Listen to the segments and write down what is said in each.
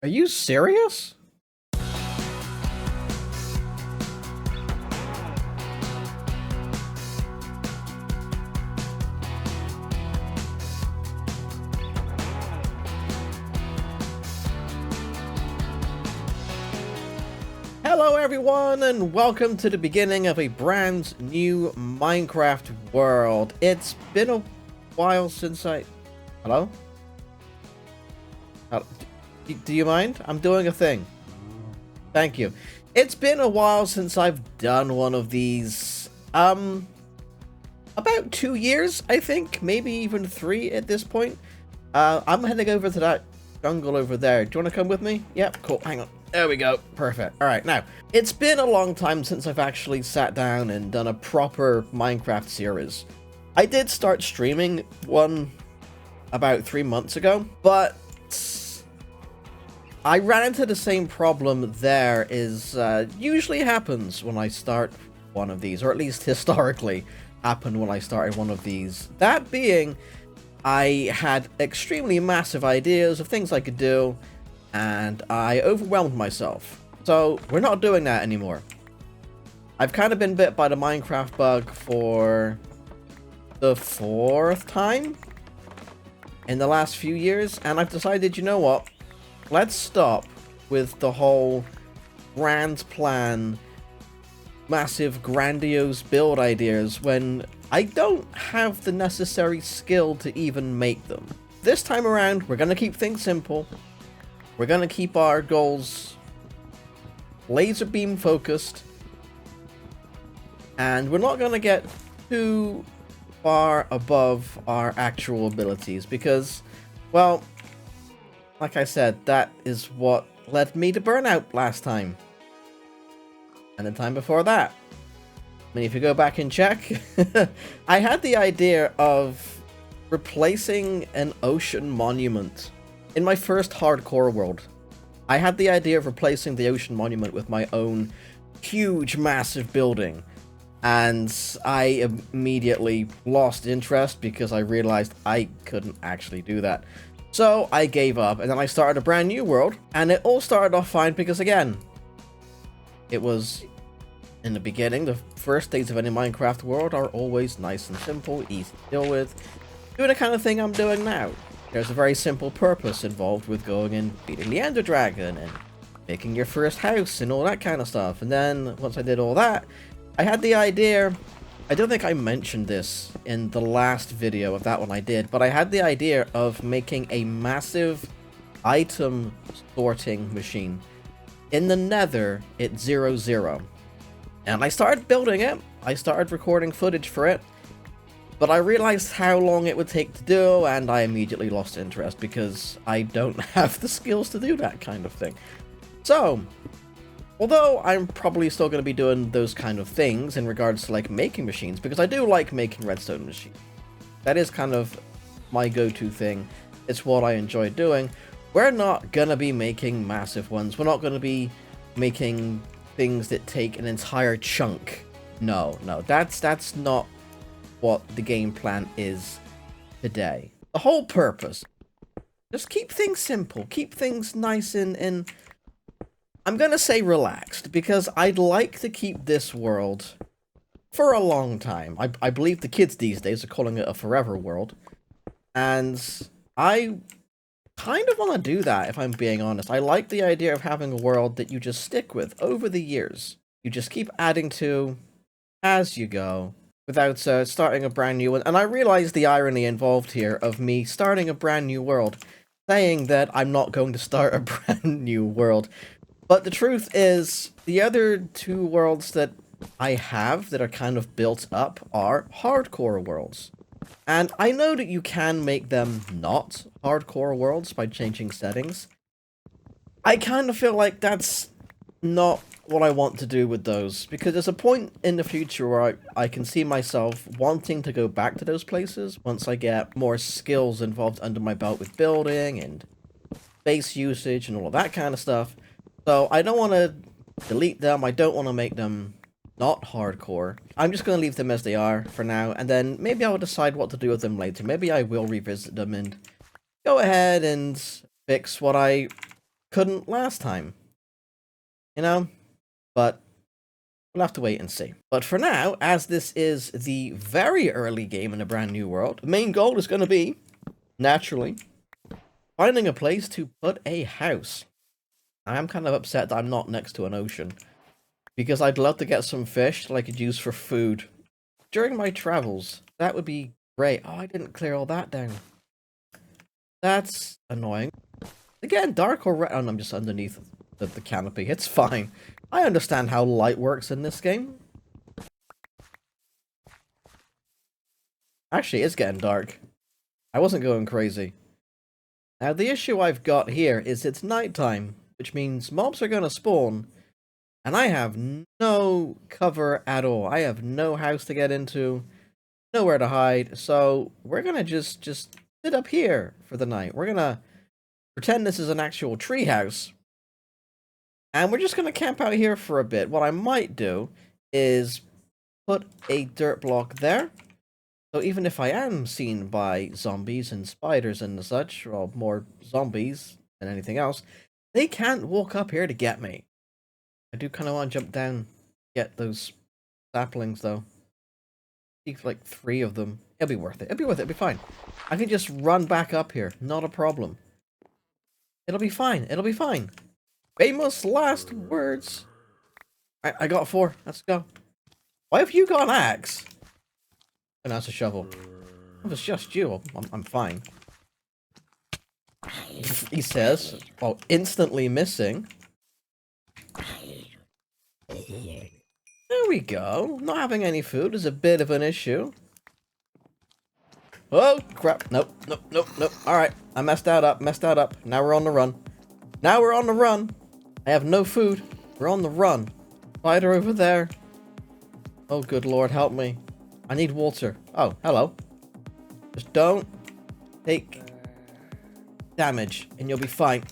Are you serious? Hello everyone, and welcome to the beginning of a brand new Minecraft world. It's been a while since I... Hello? Do you mind? I'm doing a thing. Thank you. It's been a while since I've done one of these. About 2 years, I think. Maybe even 3 at this point. I'm heading over to that jungle over there. Do you want to come with me? Yep, cool. Hang on. There we go. Perfect. Alright, now, it's been a long time since I've actually sat down and done a proper Minecraft series. I did start streaming one about 3 months ago, but I ran into the same problem there is usually happens when I start one of these, or at least historically happened when I started one of these. That being, I had extremely massive ideas of things I could do, and I overwhelmed myself. So we're not doing that anymore. I've kind of been bit by the Minecraft bug for the 4th time in the last few years, and I've decided, you know what? Let's stop with the whole grand plan, massive grandiose build ideas when I don't have the necessary skill to even make them. This time around, we're going to keep things simple. We're going to keep our goals laser beam focused, and we're not going to get too far above our actual abilities because, well, like I said, that is what led me to burnout last time. And the time before that. I mean, if you go back and check, I had the idea of replacing an ocean monument. In my first hardcore world, I had the idea of replacing the ocean monument with my own huge, massive building. And I immediately lost interest because I realized I couldn't actually do that. So I gave up, and then I started a brand new world, and it all started off fine because, again, it was, in the beginning, the first days of any Minecraft world are always nice and simple, easy to deal with, doing the kind of thing I'm doing now. There's a very simple purpose involved with going and beating the Ender Dragon, and making your first house, and all that kind of stuff. And then, once I did all that, I had the idea... I don't think I mentioned this in the last video of that one I did, but I had the idea of making a massive item sorting machine. In the Nether, it's 0, and I started building it. I started recording footage for it, but I realized how long it would take to do, and I immediately lost interest because I don't have the skills to do that kind of thing. So, although I'm probably still going to be doing those kind of things in regards to, like, making machines, because I do like making redstone machines. That is kind of my go-to thing. It's what I enjoy doing. We're not going to be making massive ones. We're not going to be making things that take an entire chunk. No, that's not what the game plan is today. The whole purpose. Just keep things simple. Keep things nice and I'm gonna say relaxed, because I'd like to keep this world for a long time. I believe the kids these days are calling it a forever world. And I kind of want to do that, if I'm being honest. I like the idea of having a world that you just stick with over the years. You just keep adding to as you go, without starting a brand new one. And I realize the irony involved here of me starting a brand new world, saying that I'm not going to start a brand new world. But the truth is, the other 2 worlds that I have that are kind of built up are hardcore worlds. And I know that you can make them not hardcore worlds by changing settings. I kind of feel like that's not what I want to do with those, because there's a point in the future where I can see myself wanting to go back to those places once I get more skills involved under my belt with building and space usage and all of that kind of stuff. So I don't want to delete them, I don't want to make them not hardcore. I'm just going to leave them as they are for now, and then maybe I'll decide what to do with them later. Maybe I will revisit them and go ahead and fix what I couldn't last time. You know? But we'll have to wait and see. But for now, as this is the very early game in a brand new world, the main goal is going to be, naturally, finding a place to put a house. I am kind of upset that I'm not next to an ocean, because I'd love to get some fish that I could use for food during my travels. That would be great. Oh, I didn't clear all that down. That's annoying. Again, dark or red. Oh, no, I'm just underneath the canopy. It's fine. I understand how light works in this game. Actually, it's getting dark. I wasn't going crazy. Now, the issue I've got here is it's nighttime, which means mobs are going to spawn, and I have no cover at all. I have no house to get into, nowhere to hide, so we're going to just sit up here for the night. We're going to pretend this is an actual treehouse, and we're just going to camp out here for a bit. What I might do is put a dirt block there. So even if I am seen by zombies and spiders and such, or more zombies than anything else, they can't walk up here to get me. I do kind of want to jump down, get those saplings though. Like 3 of them. It'll be worth it. It'll be worth it. It'll be fine. I can just run back up here. Not a problem. It'll be fine. It'll be fine. Famous last words. I got 4. Let's go. Why have you got an axe? And that's a shovel. If it's just you, I'm fine. He says, while instantly missing. There we go. Not having any food is a bit of an issue. Oh, crap. Nope. Alright, I messed that up. Now we're on the run. I have no food. We're on the run. Spider over there. Oh, good lord, help me. I need water. Oh, hello. Just don't take damage, and you'll be fine.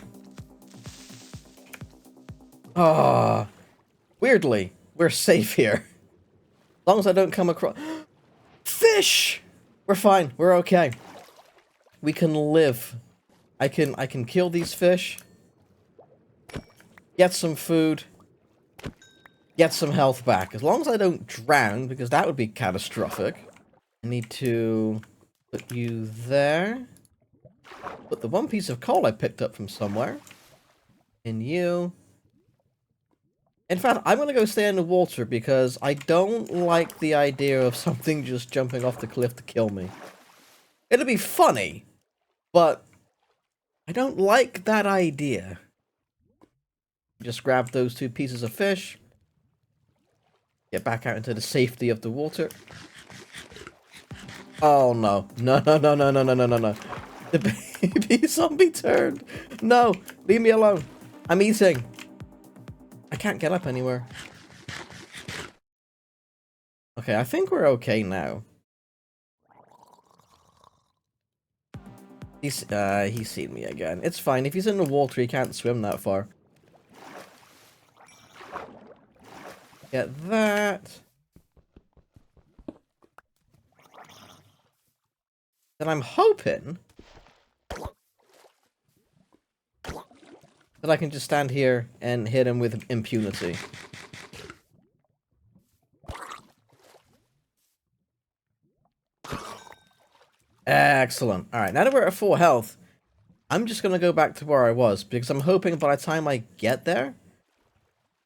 Ah, weirdly, we're safe here. As long as I don't come across... Fish! We're fine. We're okay. We can live. I can kill these fish. Get some food. Get some health back. As long as I don't drown, because that would be catastrophic. I need to put you there. Put the 1 piece of coal I picked up from somewhere in you. In fact, I'm going to go stay in the water because I don't like the idea of something just jumping off the cliff to kill me. It'll be funny, but I don't like that idea. Just grab those 2 pieces of fish. Get back out into the safety of the water. Oh no. No. The baby zombie turned. No, leave me alone. I'm eating. I can't get up anywhere. Okay, I think we're okay now. He's seen me again. It's fine. If he's in the water, he can't swim that far. Get that. Then I'm hoping that I can just stand here and hit him with impunity. Excellent. Alright, now that we're at full health, I'm just going to go back to where I was, because I'm hoping by the time I get there...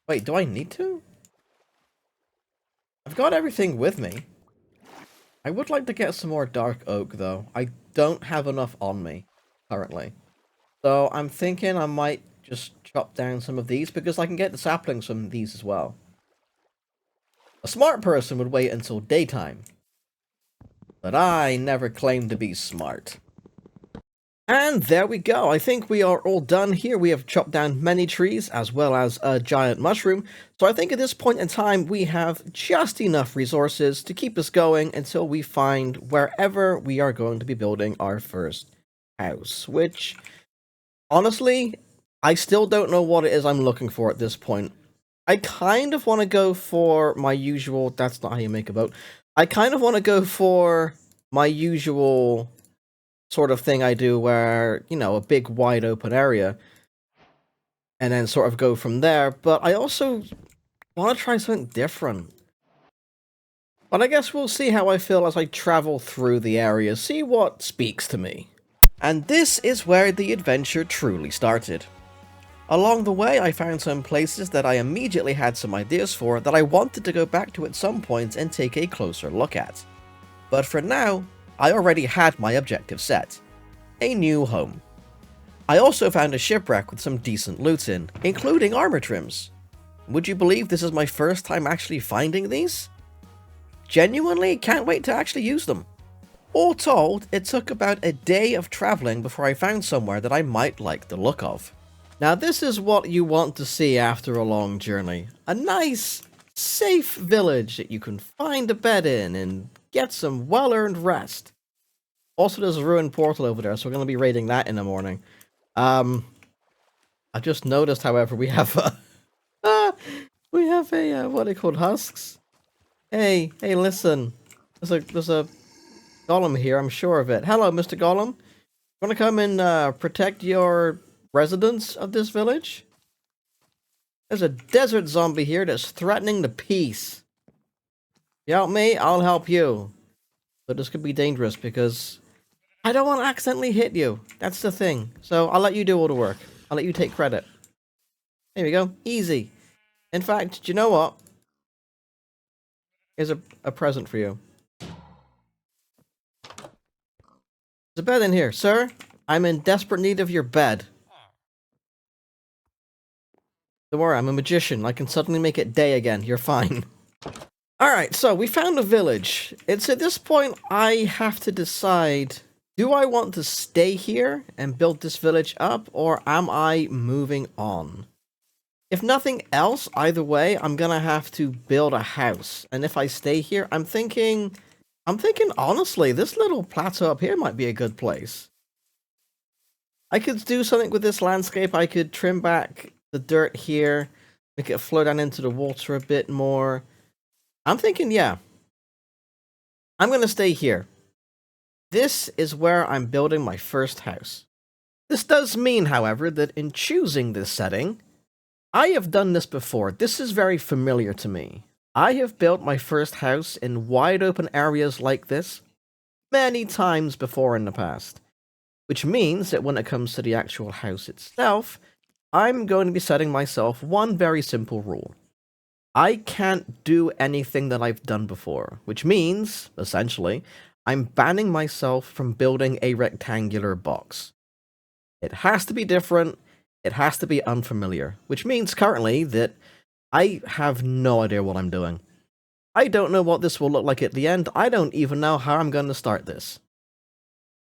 Wait, do I need to? I've got everything with me. I would like to get some more dark oak, though. I don't have enough on me, currently. So I'm thinking I might just chop down some of these, because I can get the saplings from these as well. A smart person would wait until daytime. But I never claimed to be smart. And there we go. I think we are all done here. We have chopped down many trees as well as a giant mushroom. So I think at this point in time we have just enough resources to keep us going until we find wherever we are going to be building our first house. Which, honestly, I still don't know what it is I'm looking for at this point. I kind of want to go for my usual... That's not how you make a boat. I kind of want to go for my usual... sort of thing I do where, you know, a big wide open area. and then sort of go from there. But I also want to try something different. But I guess we'll see how I feel as I travel through the area, see what speaks to me. And this is where the adventure truly started. Along the way, I found some places that I immediately had some ideas for that I wanted to go back to at some point and take a closer look at. But for now, I already had my objective set. A new home. I also found a shipwreck with some decent loot in, including armor trims. Would you believe this is my first time actually finding these? Genuinely can't wait to actually use them. All told, it took about a day of traveling before I found somewhere that I might like the look of. Now this is what you want to see after a long journey. A nice, safe village that you can find a bed in and get some well-earned rest. Also, there's a ruined portal over there, so we're going to be raiding that in the morning. I just noticed, however, we have a... what are they called? Husks? Hey, listen. There's a golem here, I'm sure of it. Hello, Mr. Golem. Want to come and protect your residents of this village? There's a desert zombie here that's threatening the peace. You help me, I'll help you. But this could be dangerous because I don't want to accidentally hit you. That's the thing. So I'll let you do all the work. I'll let you take credit. There we go. Easy. In fact, do you know what? Here's a present for you. There's a bed in here, sir. I'm in desperate need of your bed. Don't worry, I'm a magician. I can suddenly make it day again. You're fine. Alright, so we found a village. It's at this point I have to decide, do I want to stay here and build this village up, or am I moving on? If nothing else, either way, I'm gonna have to build a house. And if I stay here, I'm thinking honestly, this little plateau up here might be a good place. I could do something with this landscape. I could trim back the dirt here, make it flow down into the water a bit more. I'm thinking, yeah, I'm gonna stay here. This is where I'm building my first house. This does mean, however, that in choosing this setting, I have done this before. This is very familiar to me. I have built my first house in wide open areas like this many times before in the past. Which means that when it comes to the actual house itself, I'm going to be setting myself one very simple rule. I can't do anything that I've done before, which means, essentially, I'm banning myself from building a rectangular box. It has to be different. It has to be unfamiliar, which means currently that I have no idea what I'm doing. I don't know what this will look like at the end. I don't even know how I'm going to start this.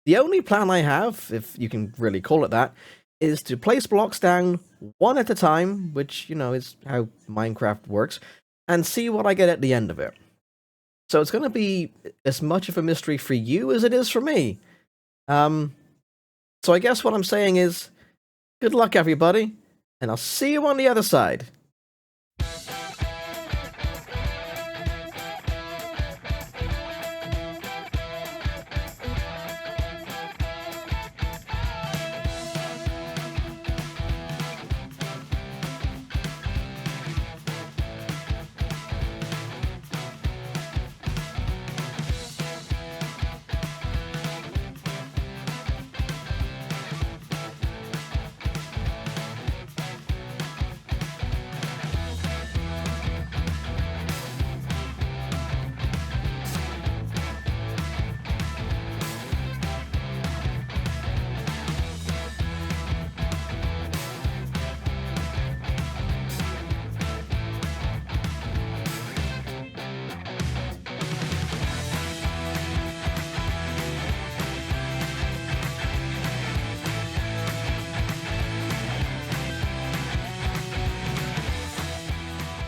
The only plan I have, if you can really call it that, is to place blocks down one at a time, which, you know, is how Minecraft works, and see what I get at the end of it. So it's going to be as much of a mystery for you as it is for me. So I guess what I'm saying is, good luck, everybody, and I'll see you on the other side.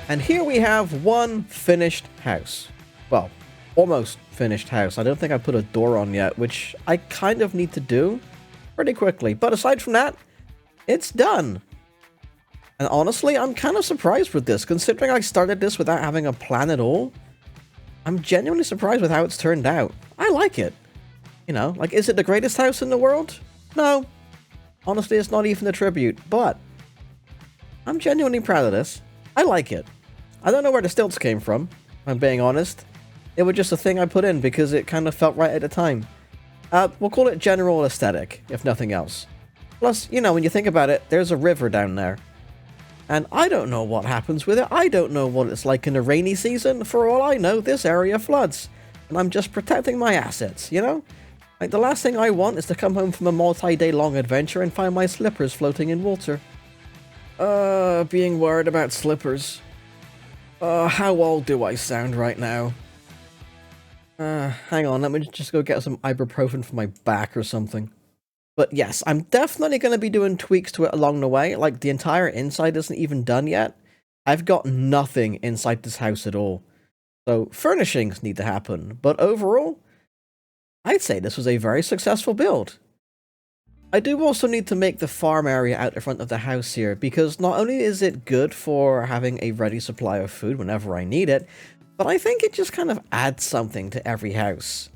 And here we have one finished house. Well, almost finished house. I don't think I put a door on yet, which I kind of need to do pretty quickly. But aside from that, it's done. And honestly, I'm kind of surprised with this, considering I started this without having a plan at all. I'm genuinely surprised with how it's turned out. I like it. You know, like, is it the greatest house in the world? No. Honestly, it's not even a tribute, but I'm genuinely proud of this. I like it. I don't know where the stilts came from, if I'm being honest. It was just a thing I put in because it kind of felt right at the time. We'll call it general aesthetic, if nothing else. Plus, you know, when you think about it, there's a river down there. And I don't know what happens with it. I don't know what it's like in the rainy season. For all I know, this area floods. And I'm just protecting my assets, you know? Like, the last thing I want is to come home from a multi-day long adventure and find my slippers floating in water. Being worried about slippers. How old do I sound right now? Hang on, let me just go get some ibuprofen for my back or something. But yes, I'm definitely going to be doing tweaks to it along the way. Like, the entire inside isn't even done yet. I've got nothing inside this house at all. So, furnishings need to happen. But overall, I'd say this was a very successful build. I do also need to make the farm area out the front of the house here, because not only is it good for having a ready supply of food whenever I need it, but I think it just kind of adds something to every house.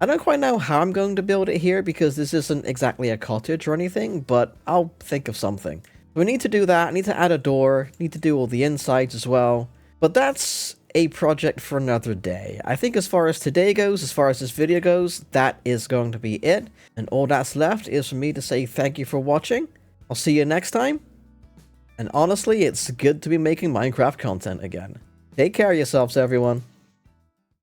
I don't quite know how I'm going to build it here because this isn't exactly a cottage or anything, but I'll think of something. We need to do that, I need to add a door, need to do all the insides as well. But that's a project for another day. I think as far as today goes, as far as this video goes, that is going to be it. And all that's left is for me to say thank you for watching. I'll see you next time. And honestly, it's good to be making Minecraft content again. Take care of yourselves, everyone.